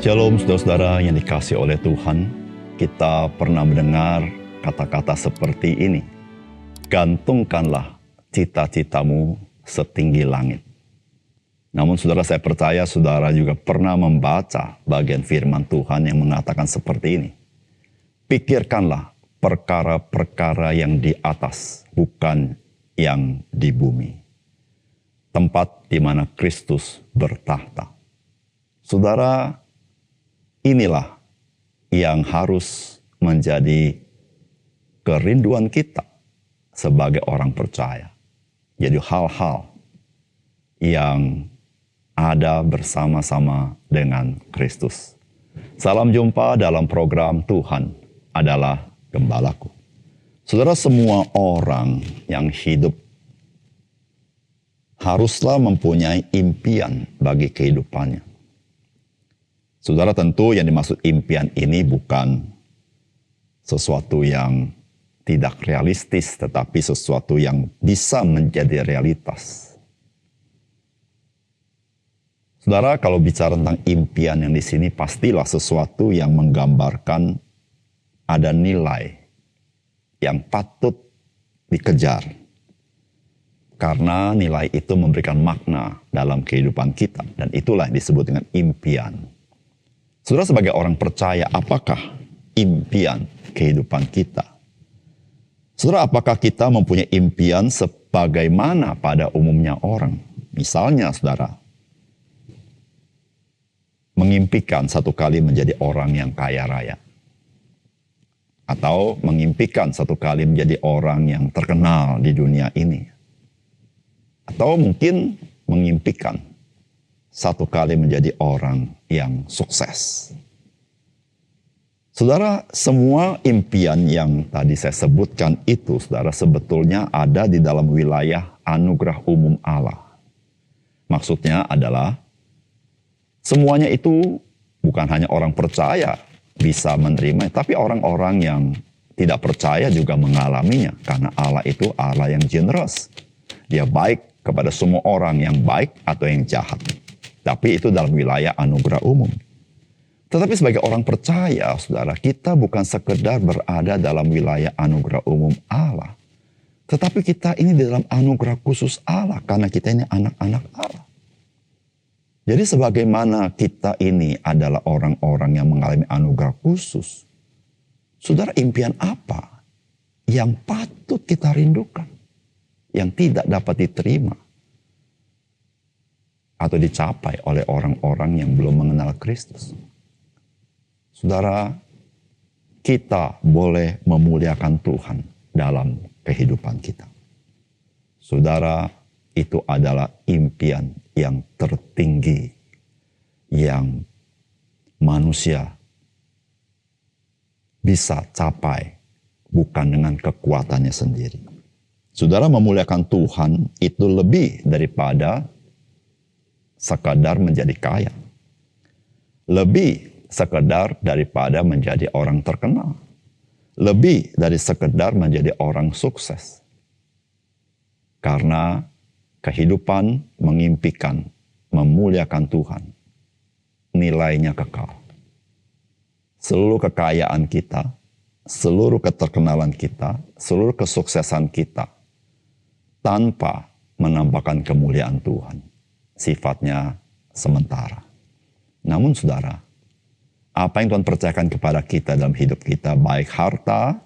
Shalom saudara-saudara yang dikasihi oleh Tuhan. Kita pernah mendengar kata-kata seperti ini. Gantungkanlah cita-citamu setinggi langit. Namun saudara, saya percaya saudara juga pernah membaca bagian firman Tuhan yang mengatakan seperti ini. Pikirkanlah perkara-perkara yang di atas, bukan yang di bumi. Tempat di mana Kristus bertahta. Saudara, inilah yang harus menjadi kerinduan kita sebagai orang percaya. Jadi hal-hal yang ada bersama-sama dengan Kristus. Salam jumpa dalam program Tuhan adalah Gembalaku. Saudara, semua orang yang hidup haruslah mempunyai impian bagi kehidupannya. Saudara, tentu yang dimaksud impian ini bukan sesuatu yang tidak realistis, tetapi sesuatu yang bisa menjadi realitas. Saudara, kalau bicara tentang impian yang di sini, pastilah sesuatu yang menggambarkan ada nilai yang patut dikejar. Karena nilai itu memberikan makna dalam kehidupan kita, dan itulah yang disebut dengan impian. Saudara, sebagai orang percaya, apakah impian kehidupan kita? Saudara, apakah kita mempunyai impian sebagaimana pada umumnya orang? Misalnya, saudara, mengimpikan satu kali menjadi orang yang kaya raya. Atau mengimpikan satu kali menjadi orang yang terkenal di dunia ini. Atau mungkin mengimpikan satu kali menjadi orang yang sukses. Saudara, semua impian yang tadi saya sebutkan itu, saudara, sebetulnya ada di dalam wilayah anugerah umum Allah. Maksudnya adalah, semuanya itu bukan hanya orang percaya bisa menerima, tapi orang-orang yang tidak percaya juga mengalaminya. Karena Allah itu Allah yang generous. Dia baik kepada semua orang yang baik atau yang jahat. Tapi itu dalam wilayah anugerah umum. Tetapi sebagai orang percaya, saudara, kita bukan sekedar berada dalam wilayah anugerah umum Allah. Tetapi kita ini di dalam anugerah khusus Allah, karena kita ini anak-anak Allah. Jadi sebagaimana kita ini adalah orang-orang yang mengalami anugerah khusus, saudara, impian apa yang patut kita rindukan, yang tidak dapat diterima atau dicapai oleh orang-orang yang belum mengenal Kristus? Saudara, kita boleh memuliakan Tuhan dalam kehidupan kita. Saudara, itu adalah impian yang tertinggi yang manusia bisa capai bukan dengan kekuatannya sendiri. Saudara, memuliakan Tuhan itu lebih daripada sekadar menjadi kaya. Lebih sekadar daripada menjadi orang terkenal. Lebih dari sekadar menjadi orang sukses. Karena kehidupan mengimpikan, memuliakan Tuhan, nilainya kekal. Seluruh kekayaan kita, seluruh keterkenalan kita, seluruh kesuksesan kita, tanpa menampakkan kemuliaan Tuhan, sifatnya sementara. Namun saudara, apa yang Tuhan percayakan kepada kita dalam hidup kita, baik harta,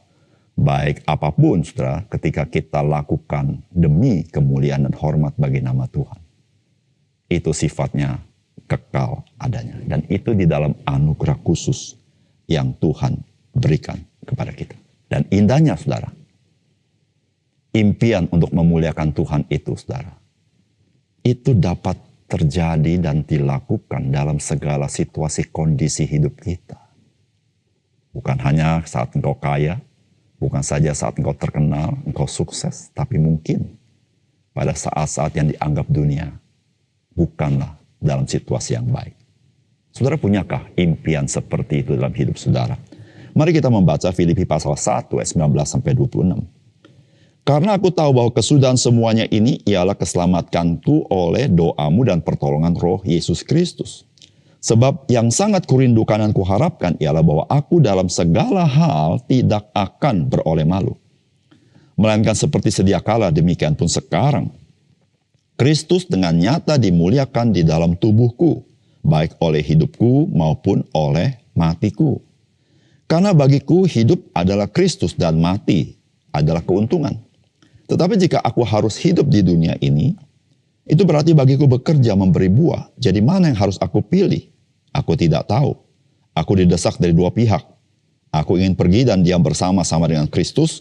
baik apapun, saudara, ketika kita lakukan demi kemuliaan dan hormat bagi nama Tuhan, itu sifatnya kekal adanya. Dan itu di dalam anugerah khusus yang Tuhan berikan kepada kita. Dan indahnya, saudara, impian untuk memuliakan Tuhan itu, saudara, itu dapat terjadi dan dilakukan dalam segala situasi kondisi hidup kita. Bukan hanya saat engkau kaya, bukan saja saat engkau terkenal, engkau sukses, tapi mungkin pada saat-saat yang dianggap dunia bukanlah dalam situasi yang baik. Saudara, punyakah impian seperti itu dalam hidup saudara? Mari kita membaca Filipi pasal 1 ayat 19-26. Karena aku tahu bahwa kesudahan semuanya ini ialah keselamatkanku oleh doamu dan pertolongan Roh Yesus Kristus. Sebab yang sangat kurindukan dan kuharapkan ialah bahwa aku dalam segala hal tidak akan beroleh malu. Melainkan seperti sedia kala, demikian pun sekarang. Kristus dengan nyata dimuliakan di dalam tubuhku, baik oleh hidupku maupun oleh matiku. Karena bagiku hidup adalah Kristus dan mati adalah keuntungan. Tetapi jika aku harus hidup di dunia ini, itu berarti bagiku bekerja memberi buah. Jadi mana yang harus aku pilih? Aku tidak tahu. Aku didesak dari dua pihak. Aku ingin pergi dan diam bersama-sama dengan Kristus.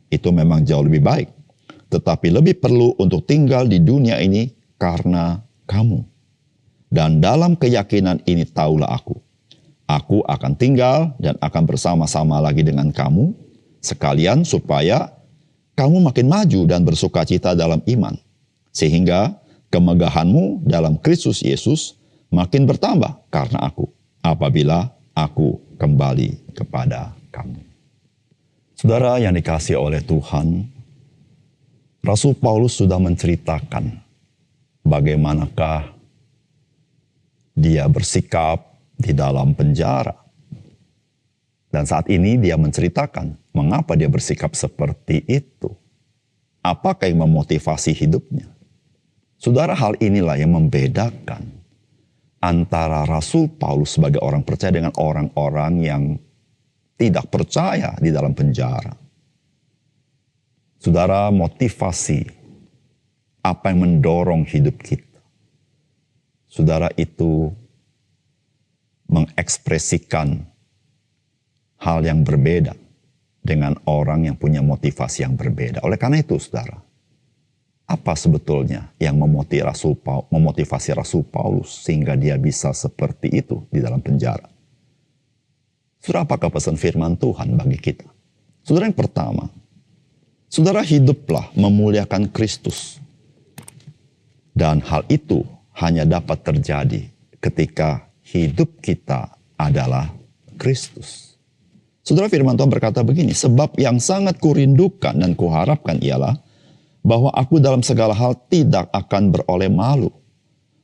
Itu memang jauh lebih baik. Tetapi lebih perlu untuk tinggal di dunia ini karena kamu. Dan dalam keyakinan ini tahulah aku. Aku akan tinggal dan akan bersama-sama lagi dengan kamu. Sekalian supaya kamu makin maju dan bersukacita dalam iman. Sehingga kemegahanmu dalam Kristus Yesus makin bertambah karena aku, apabila aku kembali kepada kamu. Saudara yang dikasihi oleh Tuhan, Rasul Paulus sudah menceritakan bagaimanakah dia bersikap di dalam penjara. Dan saat ini dia menceritakan mengapa dia bersikap seperti itu. Apakah yang memotivasi hidupnya? Saudara, hal inilah yang membedakan antara Rasul Paulus sebagai orang percaya dengan orang-orang yang tidak percaya di dalam penjara. Saudara, motivasi apa yang mendorong hidup kita. Saudara, itu mengekspresikan hal yang berbeda dengan orang yang punya motivasi yang berbeda. Oleh karena itu, saudara, apa sebetulnya yang memotivasi Rasul Paulus sehingga dia bisa seperti itu di dalam penjara? Saudara, apakah pesan firman Tuhan bagi kita? Saudara, yang pertama, saudara hiduplah memuliakan Kristus. Dan hal itu hanya dapat terjadi ketika hidup kita adalah Kristus. Saudara, firman Tuhan berkata begini, sebab yang sangat kurindukan dan kuharapkan ialah bahwa aku dalam segala hal tidak akan beroleh malu.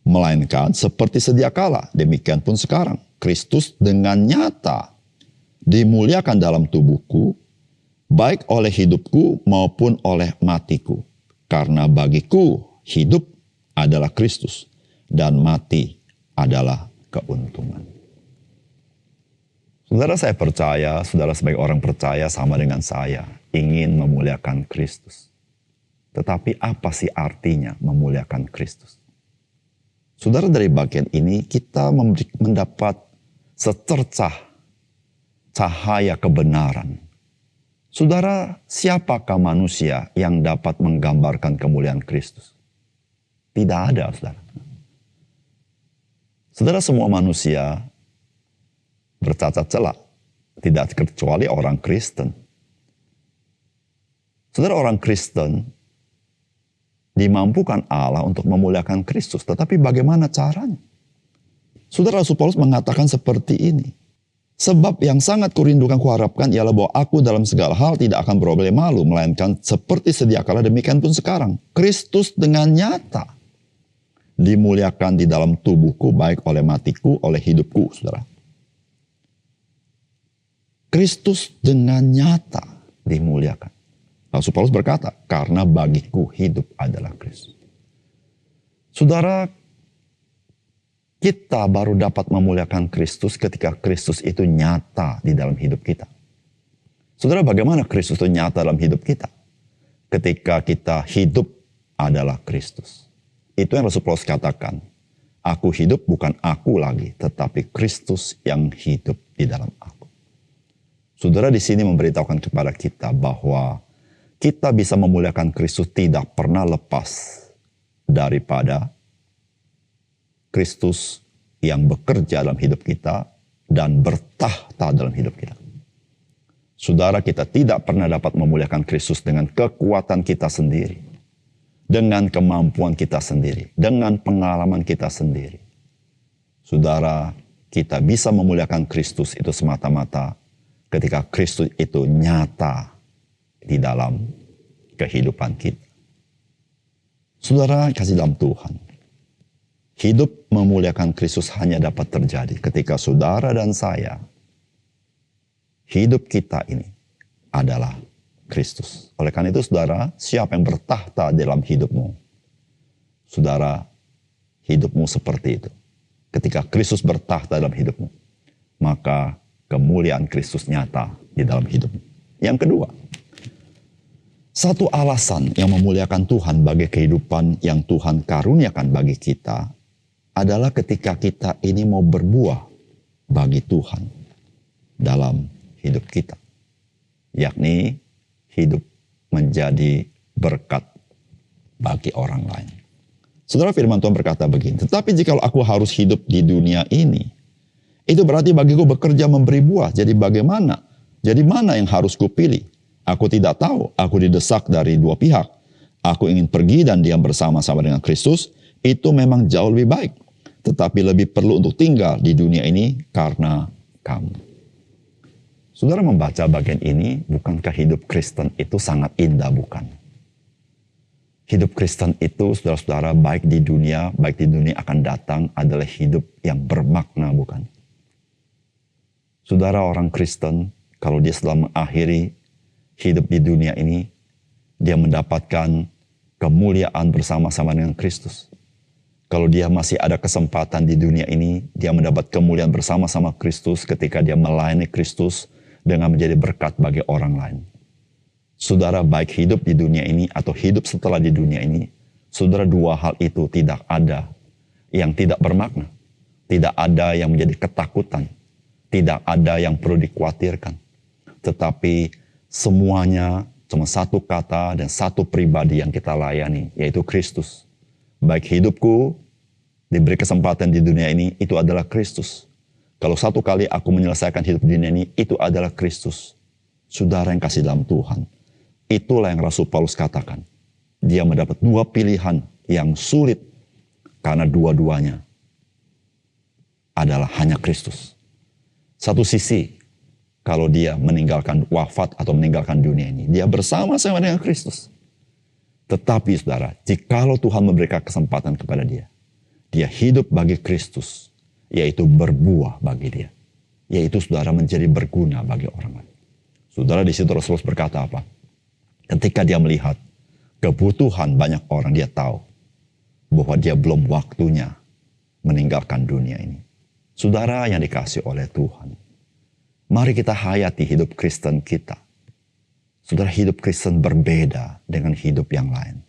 Melainkan seperti sedia kala, demikian pun sekarang. Kristus dengan nyata dimuliakan dalam tubuhku, baik oleh hidupku maupun oleh matiku. Karena bagiku hidup adalah Kristus dan mati adalah keuntungan. Saudara, saya percaya, saudara sebagai orang percaya sama dengan saya, ingin memuliakan Kristus. Tetapi apa sih artinya memuliakan Kristus? Saudara, dari bagian ini kita mendapat secercah cahaya kebenaran. Saudara, siapakah manusia yang dapat menggambarkan kemuliaan Kristus? Tidak ada, saudara. Saudara, semua manusia bercacat celak, tidak kecuali orang Kristen. Saudara, orang Kristen dimampukan Allah untuk memuliakan Kristus. Tetapi bagaimana caranya? Saudara, Rasul Paulus mengatakan seperti ini. Sebab yang sangat kurindukan kuharapkan ialah bahwa aku dalam segala hal tidak akan beroleh malu. Melainkan seperti sedia kala, demikian pun sekarang. Kristus dengan nyata dimuliakan di dalam tubuhku, baik oleh matiku, oleh hidupku, saudara. Kristus dengan nyata dimuliakan. Rasul Paulus berkata, karena bagiku hidup adalah Kristus. Saudara, kita baru dapat memuliakan Kristus ketika Kristus itu nyata di dalam hidup kita. Saudara, bagaimana Kristus itu nyata dalam hidup kita? Ketika kita hidup adalah Kristus. Itu yang Rasul Paulus katakan. Aku hidup bukan aku lagi, tetapi Kristus yang hidup di dalam aku. Saudara, di sini memberitahukan kepada kita bahwa kita bisa memuliakan Kristus tidak pernah lepas daripada Kristus yang bekerja dalam hidup kita dan bertahta dalam hidup kita. Saudara, kita tidak pernah dapat memuliakan Kristus dengan kekuatan kita sendiri, dengan kemampuan kita sendiri, dengan pengalaman kita sendiri. Saudara, kita bisa memuliakan Kristus itu semata-mata ketika Kristus itu nyata di dalam kehidupan kita. Saudara kasih dalam Tuhan, Hidup memuliakan Kristus hanya dapat terjadi ketika saudara dan saya, hidup kita ini adalah Kristus. Oleh karena itu saudara, siapa yang bertahta dalam hidupmu? Saudara, hidupmu seperti itu. Ketika Kristus bertahta dalam hidupmu, maka kemuliaan Kristus nyata di dalam hidupmu. Yang kedua, satu alasan yang memuliakan Tuhan bagi kehidupan yang Tuhan karuniakan bagi kita adalah ketika kita ini mau berbuah bagi Tuhan dalam hidup kita. Yakni hidup menjadi berkat bagi orang lain. Saudara, firman Tuhan berkata begini, tetapi jikalau aku harus hidup di dunia ini, itu berarti bagiku bekerja memberi buah. Jadi bagaimana? Jadi mana yang harus kupilih? Aku tidak tahu, aku didesak dari dua pihak. Aku ingin pergi dan diam bersama-sama dengan Kristus, itu memang jauh lebih baik. Tetapi lebih perlu untuk tinggal di dunia ini karena kamu. Saudara membaca bagian ini, bukankah hidup Kristen itu sangat indah, bukan? Hidup Kristen itu, saudara-saudara, baik di dunia akan datang adalah hidup yang bermakna, bukan? Saudara, orang Kristen, kalau dia setelah mengakhiri hidup di dunia ini, dia mendapatkan kemuliaan bersama-sama dengan Kristus. Kalau dia masih ada kesempatan di dunia ini, dia mendapat kemuliaan bersama-sama Kristus ketika dia melayani Kristus dengan menjadi berkat bagi orang lain. Saudara, baik hidup di dunia ini atau hidup setelah di dunia ini, saudara, dua hal itu tidak ada yang tidak bermakna. Tidak ada yang menjadi ketakutan. Tidak ada yang perlu dikhawatirkan. Tetapi semuanya cuma satu kata dan satu pribadi yang kita layani, yaitu Kristus. Baik hidupku diberi kesempatan di dunia ini, itu adalah Kristus. Kalau satu kali aku menyelesaikan hidup di dunia ini, itu adalah Kristus. Saudara yang kasih dalam Tuhan, itulah yang Rasul Paulus katakan. Dia mendapat dua pilihan yang sulit, karena dua-duanya adalah hanya Kristus. Satu sisi, kalau dia meninggalkan wafat atau meninggalkan dunia ini, dia bersama-sama dengan Kristus. Tetapi saudara, jikalau Tuhan memberikan kesempatan kepada dia, dia hidup bagi Kristus, yaitu berbuah bagi dia. Yaitu saudara menjadi berguna bagi orang lain. Saudara, di situ Rasulullah berkata apa? Ketika dia melihat kebutuhan banyak orang, dia tahu bahwa dia belum waktunya meninggalkan dunia ini. Saudara yang dikasihi oleh Tuhan, mari kita hayati hidup Kristen kita. Saudara, hidup Kristen berbeda dengan hidup yang lain.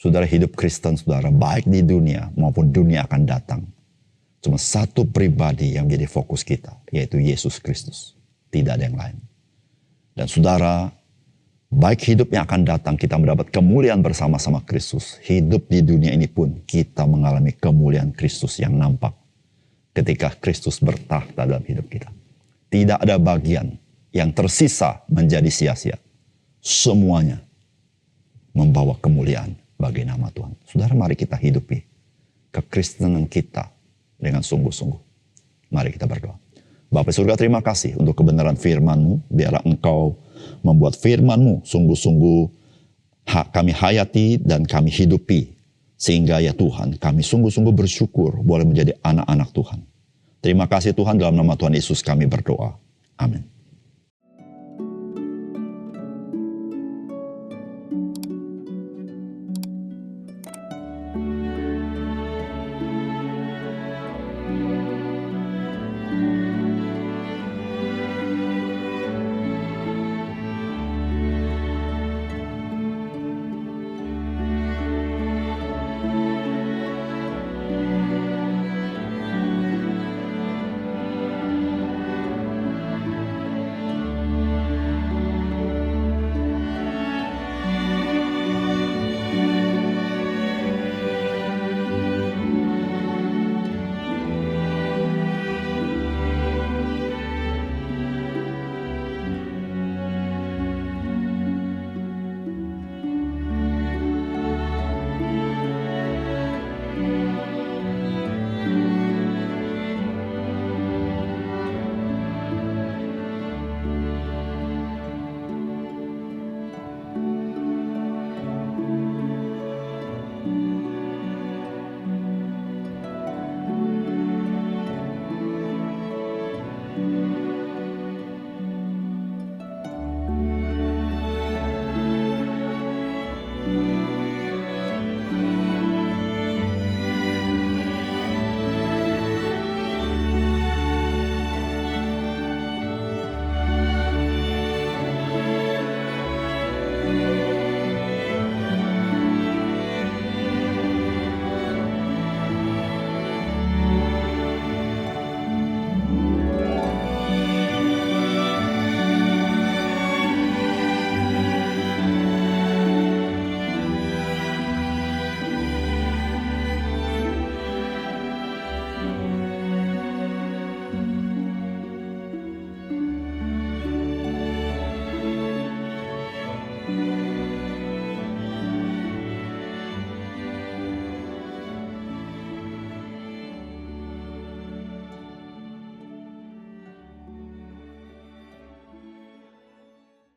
Saudara, hidup Kristen, saudara, baik di dunia maupun dunia akan datang, cuma satu pribadi yang menjadi fokus kita, yaitu Yesus Kristus. Tidak ada yang lain. Dan saudara, baik hidup yang akan datang kita mendapat kemuliaan bersama-sama Kristus. Hidup di dunia ini pun kita mengalami kemuliaan Kristus yang nampak ketika Kristus bertahta dalam hidup kita. Tidak ada bagian yang tersisa menjadi sia-sia. Semuanya membawa kemuliaan bagi nama Tuhan. Saudara, mari kita hidupi kekristenan kita dengan sungguh-sungguh. Mari kita berdoa. Bapa surga, terima kasih untuk kebenaran firman-Mu. Biarlah Engkau membuat firman-Mu sungguh-sungguh kami hayati dan kami hidupi. Sehingga ya Tuhan, kami sungguh-sungguh bersyukur boleh menjadi anak-anak Tuhan. Terima kasih Tuhan, dalam nama Tuhan Yesus kami berdoa. Amin.